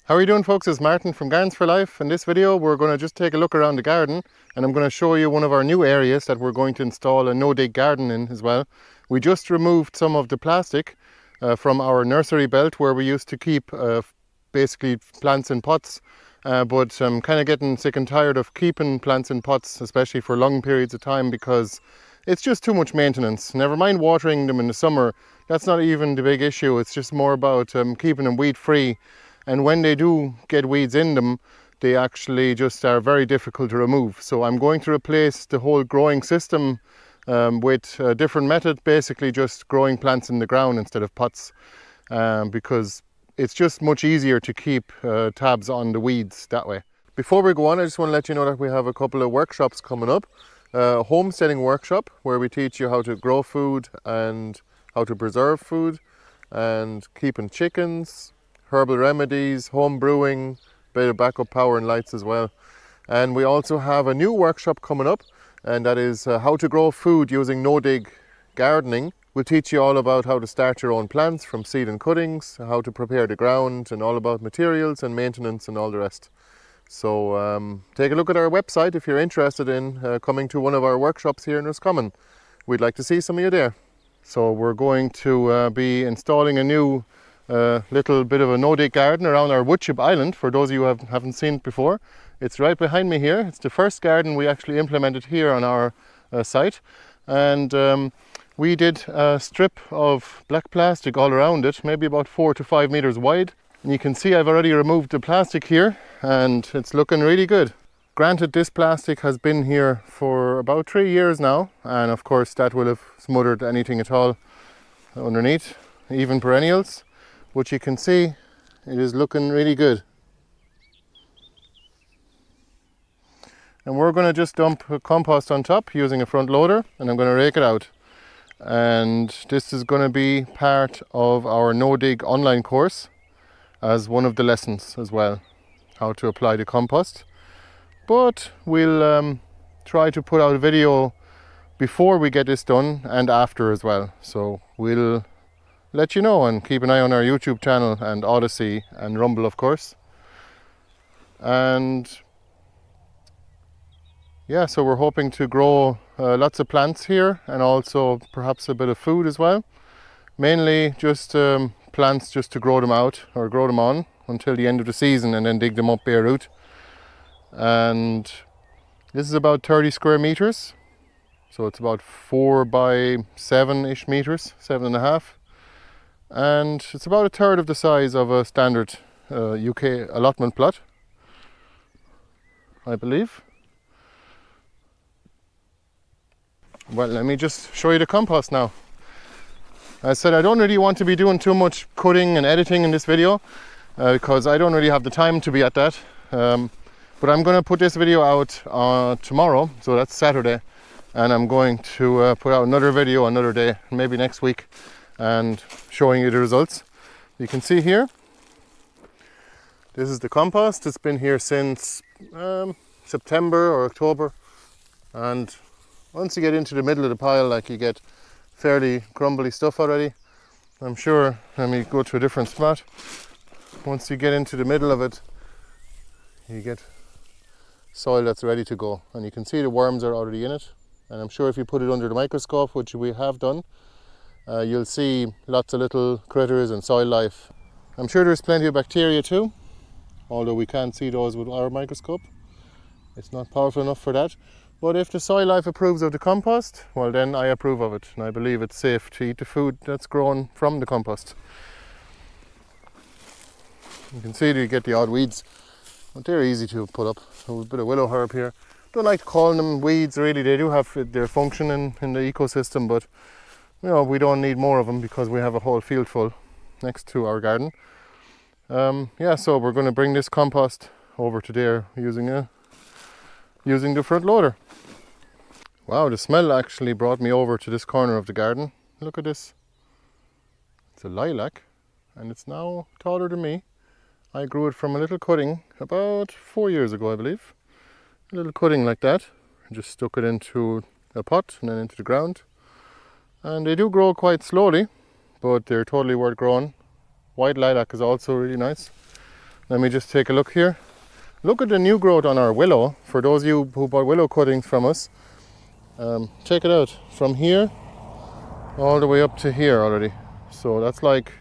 How are you doing, folks? It's Martin from Gardens for Life. In this video we're going to just take a look around the garden, and I'm going to show you one of our new areas that we're going to install a Nordic Garden in as well. We just removed some of the plastic from our nursery belt where we used to keep basically plants in pots, but I'm kind of getting sick and tired of keeping plants in pots, especially for long periods of time, because it's just too much maintenance. Never mind watering them in the summer, that's not even the big issue. It's just more about keeping them weed free. And when they do get weeds in them, they actually just are very difficult to remove. So I'm going to replace the whole growing system with a different method, basically just growing plants in the ground instead of pots, because it's just much easier to keep tabs on the weeds that way. Before we go on, I just want to let you know that we have a couple of workshops coming up. A homesteading workshop where we teach you how to grow food and how to preserve food, and keeping chickens, herbal remedies, home brewing, bit of backup power and lights as well. And we also have a new workshop coming up, and that is how to grow food using no-dig gardening. We'll teach you all about how to start your own plants from seed and cuttings, how to prepare the ground, and all about materials and maintenance and all the rest. So take a look at our website if you're interested in coming to one of our workshops here in Roscommon. We'd like to see some of you there. So we're going to be installing a new little bit of a no-dig garden around our woodchip island. For those of you who haven't seen it before, it's right behind me here. It's the first garden we actually implemented here on our site, and we did a strip of black plastic all around it, maybe about 4 to 5 meters wide. And you can see I've already removed the plastic here, and it's looking really good. Granted, this plastic has been here for about 3 years now, and of course that will have smothered anything at all underneath, even perennials. But you can see it is looking really good. And we're going to just dump compost on top using a front loader, and I'm going to rake it out. And this is going to be part of our no-dig online course as one of the lessons as well, how to apply the compost. But we'll try to put out a video before we get this done and after as well. So we'll let you know, and keep an eye on our YouTube channel and Odyssey and Rumble, of course. And yeah, so we're hoping to grow lots of plants here, and also perhaps a bit of food as well. Mainly just plants just to grow them out or grow them on until the end of the season, and then dig them up bare root. And this is about 30 square meters. So it's about 4 by 7-ish meters, 7.5. And it's about a third of the size of a standard UK allotment plot, I believe. Well, let me just show you the compost now. I said I don't really want to be doing too much cutting and editing in this video because I don't really have the time to be at that. But I'm going to put this video out tomorrow, so that's Saturday, and I'm going to put out another video another day, maybe next week, and showing you the results. You can see here, this is the compost. It's been here since September or October, and once you get into the middle of the pile, like, you get fairly crumbly stuff already. I'm sure, let me go to a different spot. Once you get into the middle of it, you get soil that's ready to go, and you can see the worms are already in it. And I'm sure if you put it under the microscope, which we have done, you'll see lots of little critters and soil life. I'm sure there's plenty of bacteria too, although we can't see those with our microscope. It's not powerful enough for that. But if the soil life approves of the compost, well, then I approve of it, and I believe it's safe to eat the food that's grown from the compost. You can see that you get the odd weeds, but they're easy to put up. A bit of willow herb here. Don't like calling them weeds, really. They do have their function in the ecosystem, but you know, we don't need more of them because we have a whole field full next to our garden. Yeah, so we're going to bring this compost over to there using the front loader. Wow, the smell actually brought me over to this corner of the garden. Look at this. It's a lilac, and it's now taller than me. I grew it from a little cutting about 4 years ago, I believe. A little cutting like that. I just stuck it into a pot and then into the ground. And they do grow quite slowly, but they're totally worth growing. White lilac is also really nice. Let me just take a look here. Look at the new growth on our willow. For those of you who bought willow cuttings from us, check it out. From here all the way up to here already. So that's like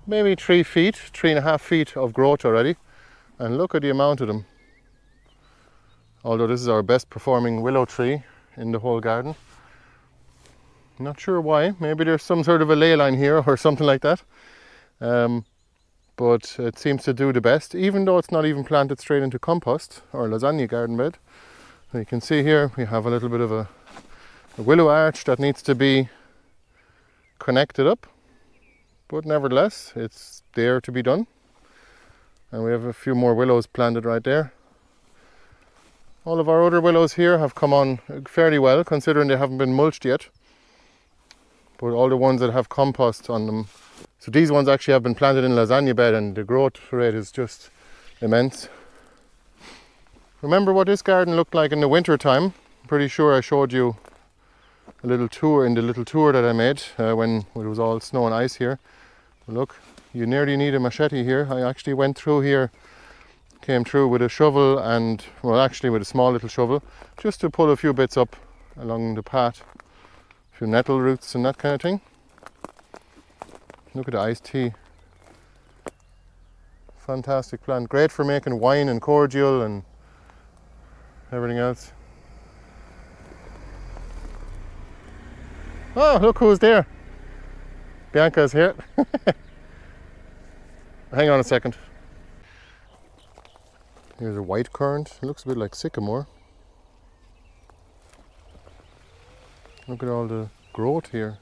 maybe 3 feet, 3.5 feet of growth already. And look at the amount of them. Although this is our best performing willow tree in the whole garden. Not sure why. Maybe there's some sort of a ley line here or something like that. But it seems to do the best, even though it's not even planted straight into compost or lasagna garden bed. You can see here we have a little bit of a willow arch that needs to be connected up, but nevertheless it's there to be done. And we have a few more willows planted right there. All of our other willows here have come on fairly well, considering they haven't been mulched yet. But all the ones that have compost on them, so these ones actually have been planted in lasagna bed, and the growth rate is just immense. Remember what this garden looked like in the winter time? I'm pretty sure I showed you a little tour in the little tour that I made when it was all snow and ice here. But look, you nearly need a machete here. I actually went through here, came through with a shovel, and well, actually with a small little shovel, just to pull a few bits up along the path. A few nettle roots and that kind of thing. Look at the iced tea. Fantastic plant. Great for making wine and cordial and everything else. Oh, look who's there. Bianca's here. Hang on a second. Here's a white currant. It looks a bit like sycamore. Look at all the growth here.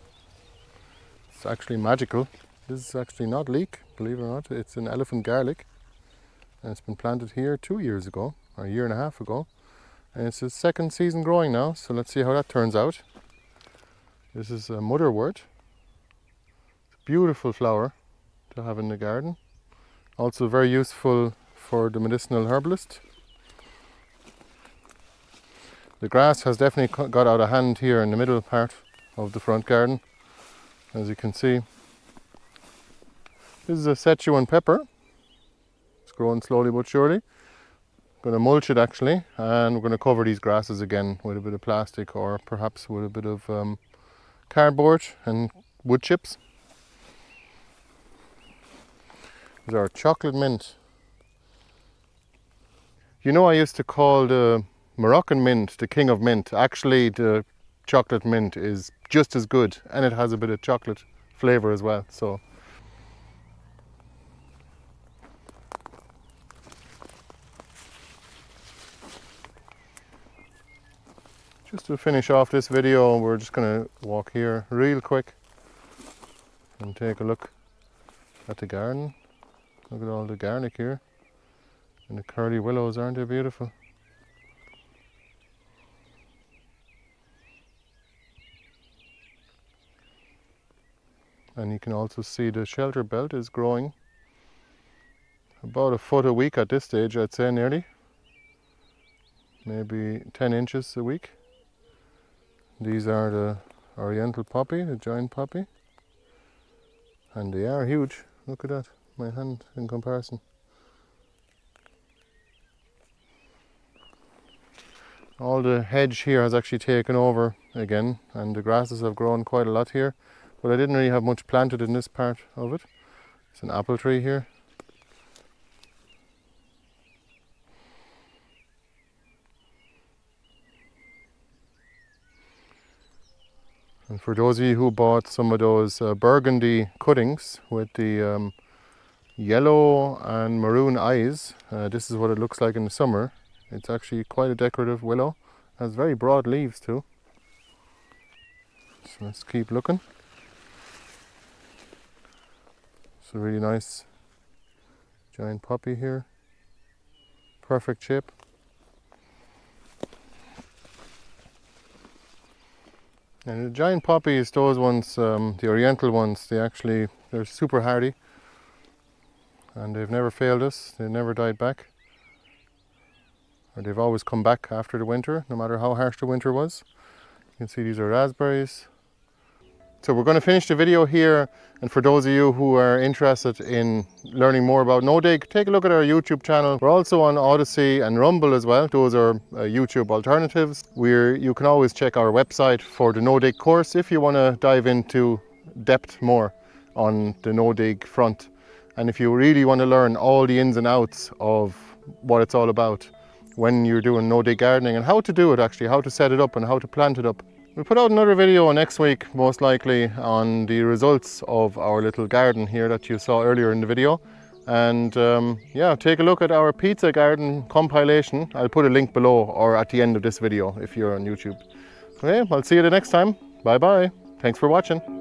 It's actually magical. This is actually not leek, believe it or not. It's an elephant garlic. And it's been planted here 2 years ago, or a year and a half ago. And it's its second season growing now, so let's see how that turns out. This is a motherwort. It's a beautiful flower to have in the garden. Also very useful for the medicinal herbalist. The grass has definitely got out of hand here in the middle part of the front garden, as you can see. This is a Szechuan pepper. It's growing slowly but surely. Going to mulch it actually, and we're going to cover these grasses again with a bit of plastic, or perhaps with a bit of cardboard and wood chips. These are chocolate mint. You know, I used to call the Moroccan mint the king of mint. Actually, the chocolate mint is just as good, and it has a bit of chocolate flavour as well. So just to finish off this video, we're just going to walk here real quick and take a look at the garden. Look at all the garlic here, and the curly willows, aren't they beautiful? And you can also see the shelter belt is growing about a foot a week at this stage, I'd say, nearly. Maybe 10 inches a week. These are the oriental poppy, the giant poppy. And they are huge. Look at that, my hand in comparison. All the hedge here has actually taken over again, and the grasses have grown quite a lot here. But I didn't really have much planted in this part of it. It's an apple tree here. And for those of you who bought some of those burgundy cuttings with the yellow and maroon eyes, this is what it looks like in the summer. It's actually quite a decorative willow. It has very broad leaves too. So let's keep looking. It's a really nice giant poppy here. Perfect shape. And the giant poppies, those ones, the oriental ones, they're super hardy, and they've never failed us. They've never died back, or they've always come back after the winter, no matter how harsh the winter was. You can see these are raspberries. So we're going to finish the video here, and for those of you who are interested in learning more about no dig, take a look at our YouTube channel. We're also on Odyssey and Rumble as well. Those are YouTube alternatives. You can always check our website for the no dig course if you want to dive into depth more on the no dig front, and if you really want to learn all the ins and outs of what it's all about when you're doing no dig gardening, and how to do it actually, how to set it up and how to plant it up. We'll put out another video next week, most likely, on the results of our little garden here that you saw earlier in the video. And yeah, take a look at our pizza garden compilation. I'll put a link below or at the end of this video if you're on YouTube. Okay, I'll see you the next time. Bye bye. Thanks for watching.